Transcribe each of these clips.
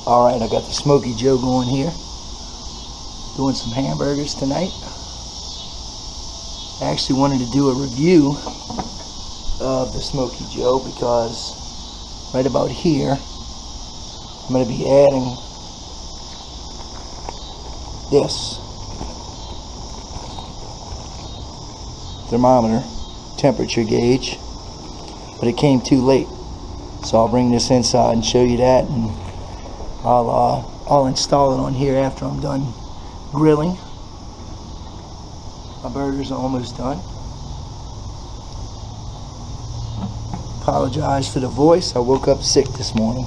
Alright, I got the Smokey Joe going here. Doing some hamburgers tonight. I actually wanted to do a review of the Smokey Joe because right about here I'm going to be adding this thermometer temperature gauge, but it came too late, so I'll bring this inside and show you that, and I'll install it on here after I'm done grilling. My burgers are almost done. Apologize for the voice. I woke up sick this morning.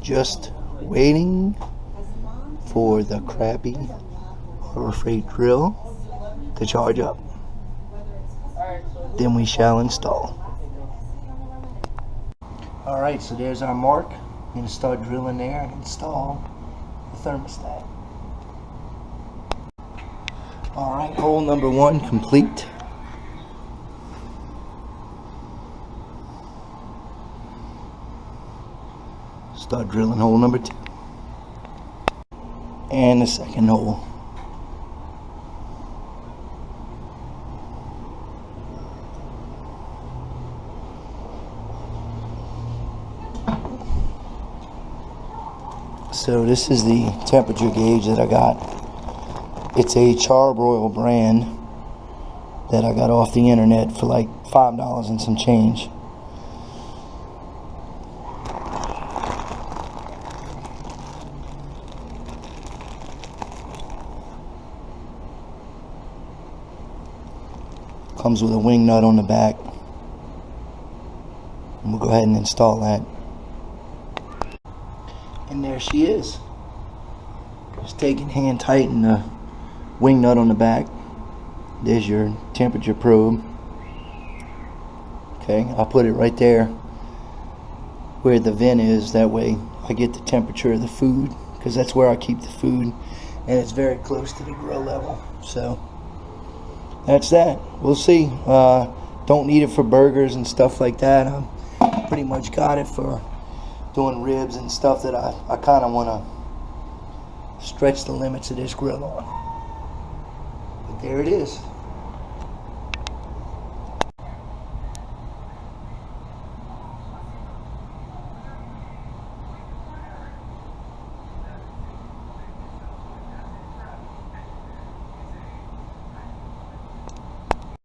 Just waiting for the crappy Harbor Freight grill to charge up. Then we shall install. Alright, so there's our mark. I'm going to start drilling there and install the thermostat. Alright, hole number 1 complete. Start drilling hole number 2. And the second hole. So this is the temperature gauge that I got. It's a Char Broil brand that I got off the internet for like $5 and some change. Comes with a wing nut on the back. And we'll go ahead and install that. And there she is. Just taking hand tighten the wing nut on the back. There's your temperature probe. Okay, I'll put it right there where the vent is. That way I get the temperature of the food, because that's where I keep the food, and it's very close to the grill level. So that's that. We'll see. Don't need it for burgers and stuff like that. I pretty much got it for doing ribs and stuff that I kind of want to stretch the limits of this grill on. But there it is.